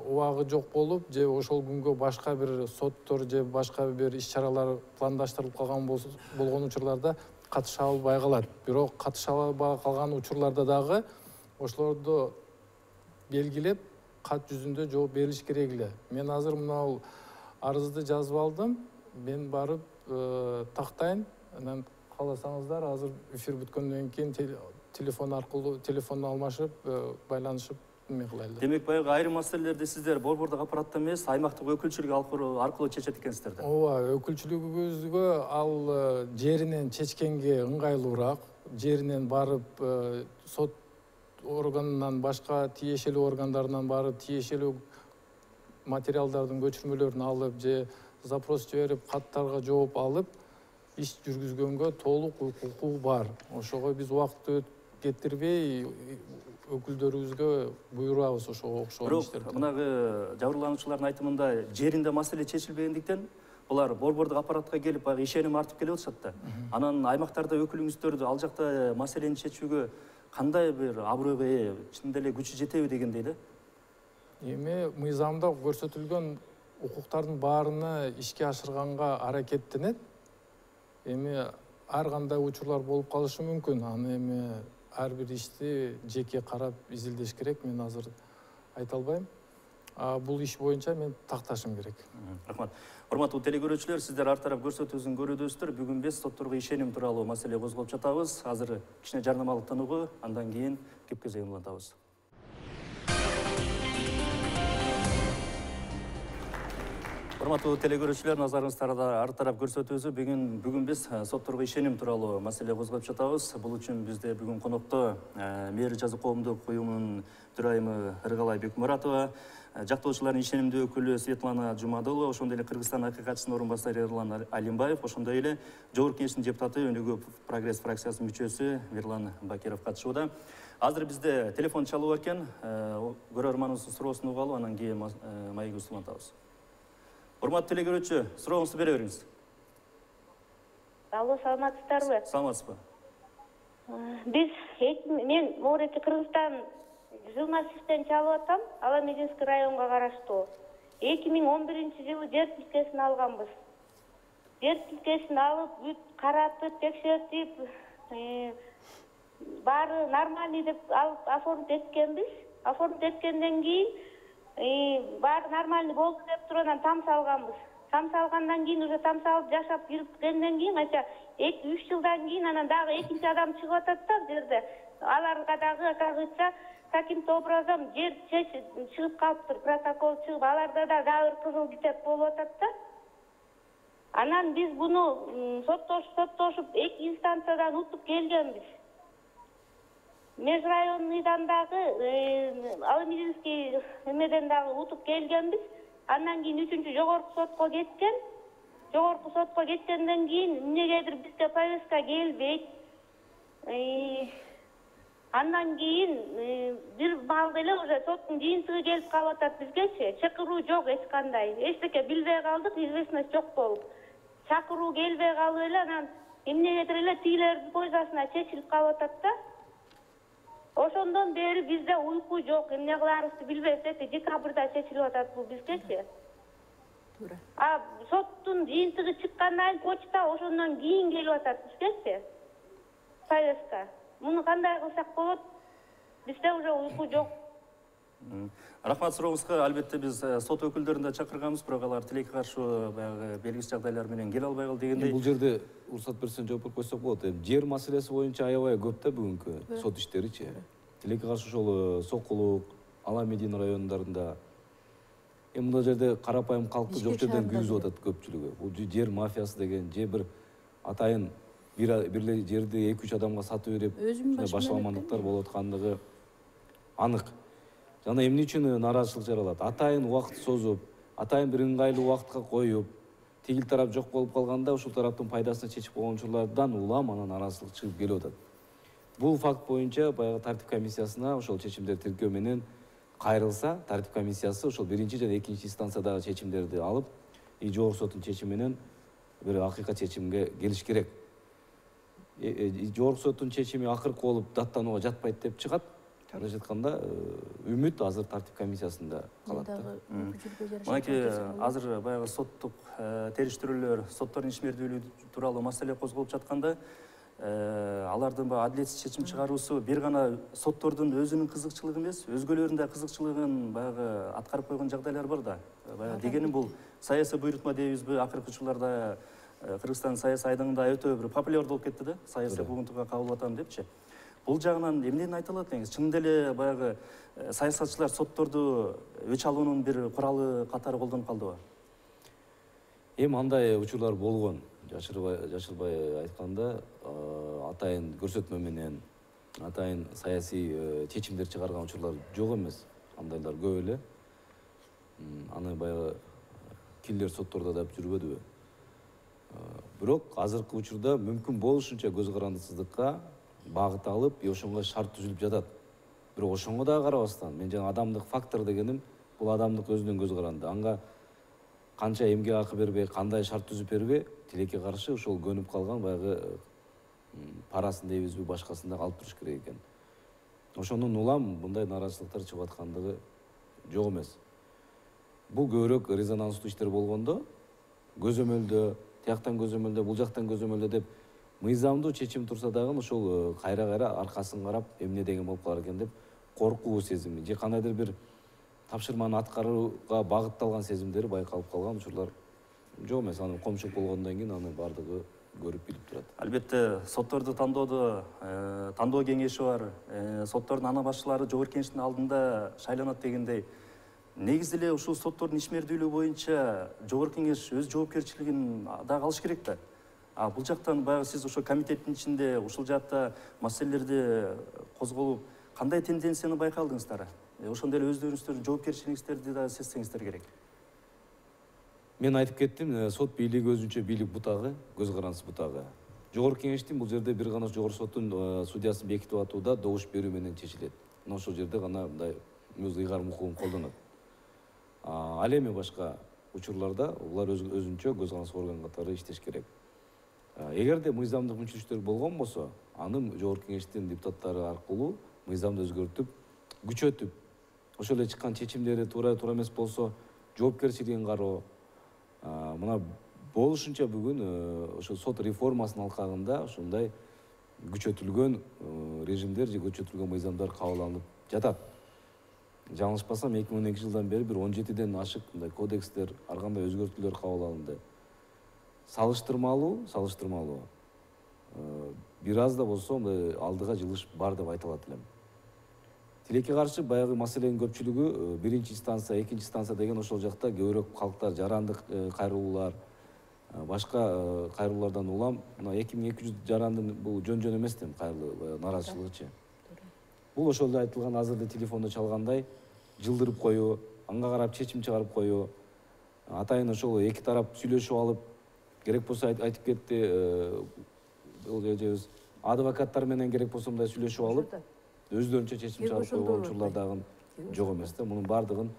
F: убагы жок болуп, же ошол күнгө башка бир соттор же башка бир иш-чаралар пландаштырылып калган болгон учурларда катыша албай калат. Бирок катыша албай калган учурларда дагы ошолорду белгилеп, кат жүзүндө жооп берилиш керек эле. Мен азыр мына арызды жазып алдым. Мен барып тактайын. Анан кааласаңыздар, азыр эфир бүткөндөн кийин телефон аркылуу телефон алмашып, байланышып эме кылайлы.
A: Демек, баягы айрым маселелерди сиздер борбордук аппаратта эмес, аймактык өкүлчүлүк аркылуу чечет экенсиздер да.
F: Ооба, өкүлчүлүгүбүзгө ал жеринен чечкенге ыңгайлуураак, жеринен барып сот органынан башка тиешелүү органдарынан барып тиешелүү материалдардын көчүрмөлөрүн алып же запрос жиберип, каттарга жооп алып, иш жүргүзгөнгө толук укугу бар. Ошого биз убакытты кетирбей өкүлдөрүбүзгө буйрубабыз ошого окшогон иштерди.
A: Бирок мынагы жабырлануучулардын айтымында жеринде маселе чечилбегендиктен булар борбордук аппаратка келип, баягы ишеним артып келип атышат да. Анан аймактарда өкүлүңүздөрдү ал жакта маселени чечүүгө кандай бир абройго ээ, чынында эле күчү жетеби дегендей да.
F: Эми мыйзамда көрсөтүлгөн укуктардын баарына ишке ашырганга аракеттенет. Эми ар кандай учурлар болуп калышы мүмкүн. Аны эми ар бир ишти жеке карап изилдеш керек. Мен азыр айта албайм. Бул иш боюнча мен такташым керек.
A: Рахмат. Урматтуу телекөрүүчүлөр, сиздер ар тарап көрсөтүүсүн көрүүдөсүздөр. Бүгүн биз сотторго ишеним тууралуу маселе козголуп жатабыз. Азыр кичине жарнамалык тыныгуу, андан кийин кепке зыйын улантабыз. Урматтуу телекөрүүчүлөр, назарыңыздарда ар тарап көрсөтүүсү бүгүн биз сотторго ишеним тууралуу маселе козгоп жатабыз. Бул үчүн бизде бүгүн конокто Мээри жазуу коомдук уюмунун төрайымы Ыргалай Бекмуратова, жактоочулардын ишенимдүү өкүлү Светлана Жумадылова, ошондой эле Кыргызстан акыйкатчысынын орун басары Эрлан Алимбаев, ошондой эле Жогорку Кеңештин депутаты Өнүгүү Прогресс фракциясынын мүчөсү Мирлан Бакиров катышууда. Азыр бизде телефон чалуу бар экен. Көрөрманыбыздын суроосун угалы, анан кийин маегибизди улантабыз. Урматтуу телекөрүүчү, сурооңузду бере бериңиз.
I: Алло, саламатсыздарбы?
A: Саламатсызбы?
I: Мен Моорети Кыргызстан Жылмашевден чалып атам, Аламединский районго караштуу. 2011-жылы жер тилкесин алганбыз. Жер тилкесин алып, бүт каратып, текшертип, баары нормальный деп алып оформить эткенбиз. Оформить эткенден кийин баары нормальный болду деп туруп анан там салганбыз. Там салгандан кийин уже там салып жашап жүргөндөн кийин канча 2-3 жылдан кийин анан дагы экинчи адам чыгып атат да бул жерде. Аларга дагы оказывается каким-то образом жер чыгып калыптыр, протокол чыгып, аларда да дагы кызыл китеп болуп атат да. Анан биз буну соттошуп 2 инстанциядан утуп келгенбиз. Межрайонныйдан дагы, Аламединский эмеден дагы утуп келгенбиз. Андан кийин 3-чү жогорку сотко кеткен. Жогорку сотко кеткенден кийин эмнегедир бизге повестка келбейт. Андан кийин бир маалда эле уже соттун жыйынтыгы келип калып атат бизгечи. Чакыруу жок эч кандай. Эчтеке билбей калдык, известность жок болуп. Чакыруу келбей калып эле анан эмнегедир эле тигилердин пользасына чечилип калып атат да. Ошондон бери бизде уйку жок, эмне кыларыбызды билбей, декабрда чечилип атат бул бизгечи. Соттун жыйынтыгы чыккандан почта ошондон кийин келип атат бизгечи. Повестка. Муну кандай кылсак болот? Бизде уже уйку жок.
A: Рахмат сурооңузга. Албетте биз сот өкүлдөрүн да чакырганбыз, бирок алар тилекке каршы баягы белгисиз жагдайлар менен келе албай калды дегендей.
G: Бул жерде уруксат берсең жооп берип койсок болот. Жер маселеси боюнча аябай көп да бүгүнкү сот иштеричи. Тилекке каршы ошол Сокулук, Ала Медина районундарында мында жерде карапайым калкты жок жерден күйүзүп атат көпчүлүгү. Бул жер мафиясы деген же бир атайын бир эле жерди 2-3 адамга сатып берип башаламандыктар болуп аткандыгы анык. Жана эмне үчүн нааразычылык жаралат? Атайын убакыт созуп, атайын бир ыңгайлуу убакытка коюп, тигил тарап жок болуп калганда ушул тараптын пайдасына чечип койгон учурлардан улам анан нааразычылык чыгып келип атат. Бул факт боюнча баягы тартип комиссиясына ошол чечимдерди тиркөө менен кайрылса, тартип комиссиясы ошол 1-чи жана 2-чи инстанциядагы чечимдерди алып, жогорку соттун чечими менен бир акыйкат чечимге келиш керек. Жогорку соттун чечими акыркы болуп даттанууга жатпайт деп чыгат. Мындайча айтканда, үмүт азыр тартип комиссиясында калат.
A: Мынакей азыр баягы соттук териштирүүлөр, соттордун ишмердүүлүгү тууралуу маселе козголуп жатканда, алардын адилетсиз чечим чыгаруусу бир гана соттордун өзүнүн кызыкчылыгы эмес, өзгөлөрдүн да кызыкчылыгын баягы аткарып койгон жагдайлар бар да. Баягы дегеним бул саясий буйрутма дейбизби, акыркы учурларда Кыргызстан саясий айдыңында өтө бир популяр болуп кетти да, саясий бугунтуга кабыл атам депчи. Бул жагынан эмнени айта алат деңиз? Чын деле баягы саясатчылар сотторду өч алуунун бир куралы катары колдонуп калдыбы?
G: Андай учурлар болгон. Жашырбай айтканда, атайын көрсөтмө менен, атайын саясий чечимдер чыгарган учурлар жок эмес. Андайлар көп эле. Аны баягы киллер соттордо да жүрбөдүбү? Бирок азыркы учурда мүмкүн болушунча көз карандысыздыкка багыт алып, ошонго шарт түзүлүп жатат. Бирок ошонго да карабастан, мен жана адамдык фактор дегеним, бул адамдык өзүнөн көз каранды. Анга канча эмгек акы бербей, кандай шарт түзүп бербей, тилекке каршы ошол көнүп калган баягы парасын дейбизби, башкасын да алып туруш керек экен. Ошонун улам мындай нааразычылыктар чыгып аткандыгы жок эмес. Бул көбүрөөк резонанстуу иштер болгондо, көзөмөлдө, тияктан көзөмөлдө, бул жактан көзөмөлдө деп мыйзамдуу чечим турса дагы ошол кайра аркасын карап эмне деген болуп калар экен деп коркуу сезими же кандайдыр бир тапшырманы аткарууга багытталган сезимдери байкалып калган учурлар жок эмес. Анын коомчулук болгондон кийин аны бардыгы көрүп билип турат.
A: Албетте сотторду тандоодо тандоо кеңеши бар. Соттордун ана башчылары жогорку кеңештин алдында шайланат дегендей. Негизи эле ушул соттордун ишмердүүлүгү боюнча жогорку кеңеш өз жоопкерчилигин дагы алыш керек да. Бул жактан баягы сиз ошол комитеттин ичинде ушул жакта маселелерди козголуп, кандай тенденцияны байкалдыңыздар? Ошондой эле өздөрүңүздөрдүн жоопкерчилигиңиздерди да сезсеңиздер керек.
G: Мен айтып кеттим, сот бийлиги өзүнчө бийлик бутагы, көз карандысыз бутагы. Жогорку кеңештин бул жерде бир гана жогорку соттун судьясын бекитип атууда добуш берүү менен чечилет. Мына ошол жерде гана мындай өз ыйгарым укугун колдонот. Ал эми башка учурларда булар өзүнчө көз карандысыз орган катары иштеш керек. Эгерде мыйзамдык мүмкүнчүлүктөр болгон болсо, аны жогорку кеңештин депутаттары аркылуу мыйзамды өзгөртүп, күчөтүп, ошол эле чыккан чечимдери туура эмес болсо, жоопкерчилигин кароо, мына болушунча бүгүн ошо сот реформасынын алкагында ошондой күчөтүлгөн режимдер же күчөтүлгөн мыйзамдар кабыл алынып жатат. Жаңылышпасам 2012 жылдан бери бир 17ден ашык мындай кодекстер, ар кандай өзгөртүүлөр кабыл алынды. Салыштырмалуу. Бир аз да болсо алдыга жылыш бар деп айта алат элем. Тилекке каршы баягы маселенин көпчүлүгү 1-чи инстанция, 2-чи инстанция деген ошол жакта көбүрөөк калктар, жарандык кайрылуулар, башка кайрылуулардан улам, мына 2200 жарандын бул жөн эмес дейм кайрылуу нааразычылыгычы. Бул ошол эле айтылган азыр эле телефондо чалгандай жылдырып коюу, анга карап чечим чыгарып коюу, атайын ошол эки тарап сүйлөшүп алып, керек болсо айтып кетти, адвокаттар менен керек болсо мындай сүйлөшүп алып, өздөрүнчө чечим чыгарып койгон учурлар дагы жок эмес да. Мунун бардыгын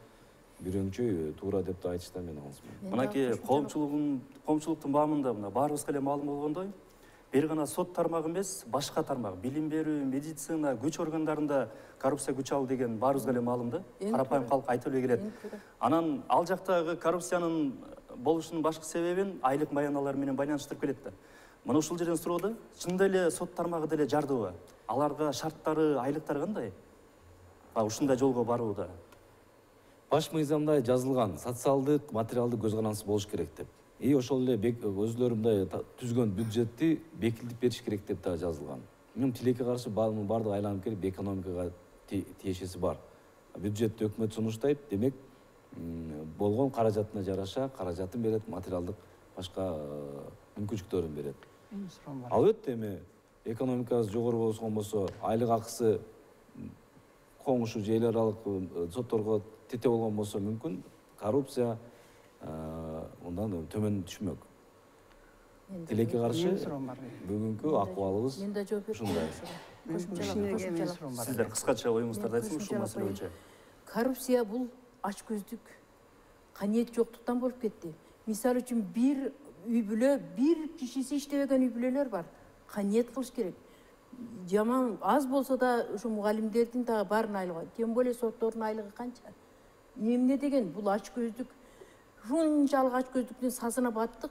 G: бирөөңчөй туура деп да айтышта мен алысмын.
A: Мынакей коомчулуктун баамында баарыбызга эле маалым болгондой, бир гана сот тармагы эмес, башка тармак, билим берүү, медицина, күч органдарында коррупция күч алуу деген баарыбызга эле маалым да. Карапайым калк айтып эле келет. Анан ал жактагы коррупциянын болушунун башкы себебин айлык баяналар менен байланыштырып келет да. Мына ушул жерден суроодо, чындап эле сот тармагы деле жардыбы? Аларга шарттары, айлыктары кандай? Ушундай жолго барууда.
G: баш мыйзамда жазылган социалдык материалдык көз карандысы болуш керек деп. Ошол эле өзүлөрү мындай түзгөн бюджетти бекитип бериш керек деп да жазылган. Мен тилекке каршы бардыгы айланып келип экономикага тиешеси бар. Бюджетти өкмөт сунуштайт, демек болгон каражатына жараша каражатын берет, материалдык башка мүмкүнчүлүктөрүн берет. Албетте эми экономикасы жогору болгон болсо, айлык акысы коңушу же эл аралык сотторго тете болгон болсо мүмкүн коррупция ондан төмөн түшмөк. Тилекке каршы бүгүнкү акыбалыбыз ушундай.
A: Сиздер кыскача оюңуздарды айтсаңыз ушул маселе боюнча.
D: Коррупция бул ачкөздүк, каниет жоктуктан болуп кетти. Мисалы үчүн бир үй бүлө, бир кишиси иштебеген үй бүлөлөр бар. Каниет кылыш керек. Жаман аз болсо да ушу мугалимдердин дагы баарын айлыгы, тем более соттордун айлыгы канча? Эмне деген бул ачкөздүк? Ушунчалык ачкөздүктүн сазына баттык.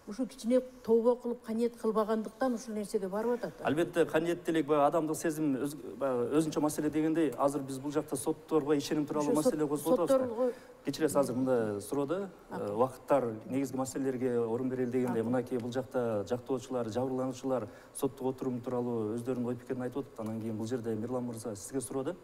D: Ушу кичине тобо кылып каниет кылбагандыктан ушул нерсеге барып атат.
A: Албетте каниеттүүлүк адамдык сезим өзүнчө маселе дегендей, азыр биз бул жакта сотторго ишеним тууралуу маселе козгоп атабыз. Кечиресиз, азыр мындай суроода убакыттар негизги маселелерге орун берели дегендей, мынакей бул жакта жактоочулар, жабырлануучулар соттук отурум тууралуу өздөрүнүн ой пикирин айтып атат. Анан кийин бул жерде Мирлан мырза сизге суроода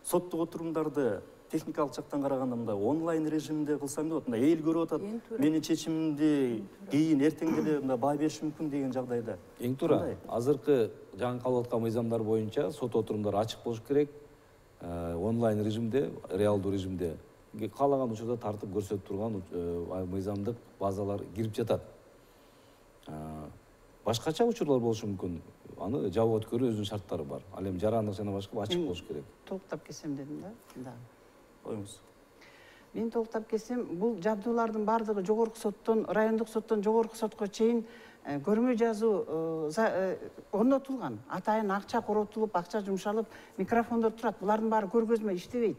A: соттук отурумдарды техникалык жактан караганда мындай онлайн режимде кылсам деп атат. Эл көрүп атат. Менин чечимимди кийин эртең деле мындай баа бериш мүмкүн деген жагдайда.
G: Эң туура. Азыркы жаңы кабыл аткан мыйзамдар боюнча сот отурумдары ачык болуш керек. Онлайн режимде, реалдуу режимде. Каалаган учурда тартып көрсөтүп турган мыйзамдык базалар кирип жатат. Башкача учурлар болушу мүмкүн. Аны жабып өткөрүү өзүнүн шарттары бар. Ал эми жарандык жана башка ачык болуш керек.
E: Толуктап кетсем дедим да.
A: Коюңуз.
E: Мен толуктап кетсем, бул жабдуулардын бардыгы жогорку соттон, райондук соттон жогорку сотко чейин көрмө жазуу орнотулган. Атайын акча коротулуп, акча жумшалып, микрофондор турат. Булардын баары көргөзмө иштебейт.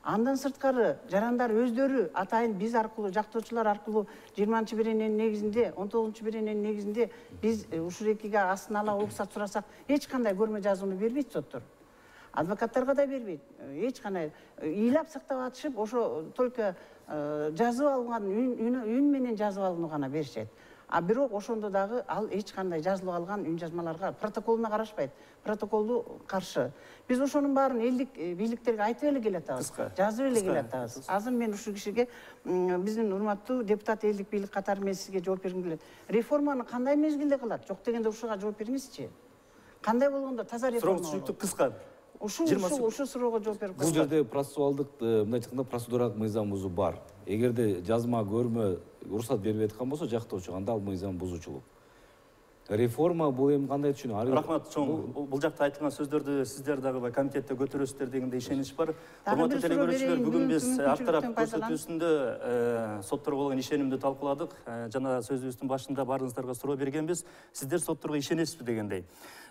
E: Андан сырткары жарандар өздөрү атайын биз аркылуу, жактоочулар аркылуу 20-берененин негизинде, 19-берененин негизинде биз ушул экиге астын ала уруксат сурасак, эч кандай көрмө жазууну бербейт соттор. Адвокаттарга да бербейт. Эч кандай ыйлап сактап атышып, ошо только жазып алган үн менен жазып алууну гана беришет. А бирок ошондо дагы ал эч кандай жазылып алган үн жазмаларга, протоколуна карашпайт. Протоколду каршы. Биз ошонун баарын элдик бийликтерге айтып эле келатабыз. Жазып эле келатабыз. Азыр мен ушул кишиге биздин урматтуу депутат элдик бийлик катары мен сизге жооп бергим келет. Реформаны кандай мезгилде кылат? Жок дегенде ушуга жооп бериңизчи. Кандай болгондо таза реформа?
A: Сурооңуз түшүнүктүү, кыска.
E: Ушул суроого жооп берип.
G: Бул жерде процессуалдык, мындай айтканда процедуралык мыйзам бузуу бар. Эгерде жазма көрмө уруксат бербей аткан болсо жактоочу, анда ал мыйзам бузуучулук. Реформа бул эми кандай түшүнүү?
A: Рахмат, чоң. Бул жакта айтылган сөздөрдү сиздер дагы комитетте көтөрөсүздөр дегенде ишенич бар. Урматтуу телекөрүүчүлөр, бүгүн биз ар тарап көрсөтүүсүндө сотторго болгон ишенимди талкууладык. Жана сөзүбүздүн башында баарыңыздарга суроо бергенбиз. Сиздер сотторго ишенесизби дегендей.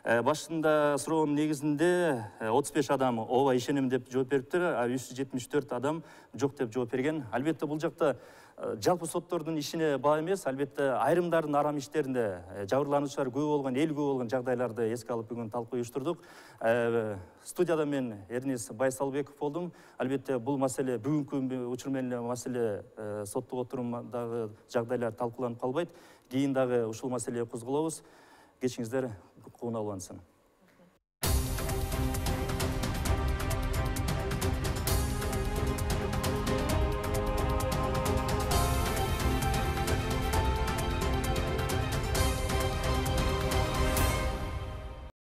A: Башында суроонун негизинде 35 адам ооба ишенем деп жооп бериптир, а 374 адам жок деп жооп берген. Албетте бул жакта жалпы соттордун ишине баа эмес, албетте айрымдардын арам иштеринде жабырлануучулар күбө болгон, эл күбө болгон жагдайларды эске алып бүгүн талкуу уюштурдук. Студияда мен Эрнис Байсалбеков болдум. Албетте бул маселе бүгүнкү учур менен эле маселе соттук отурумдагы жагдайлар талкууланып калбайт. Кийин дагы ушул маселеге козголобуз. Кечиңиздер кууналгансın.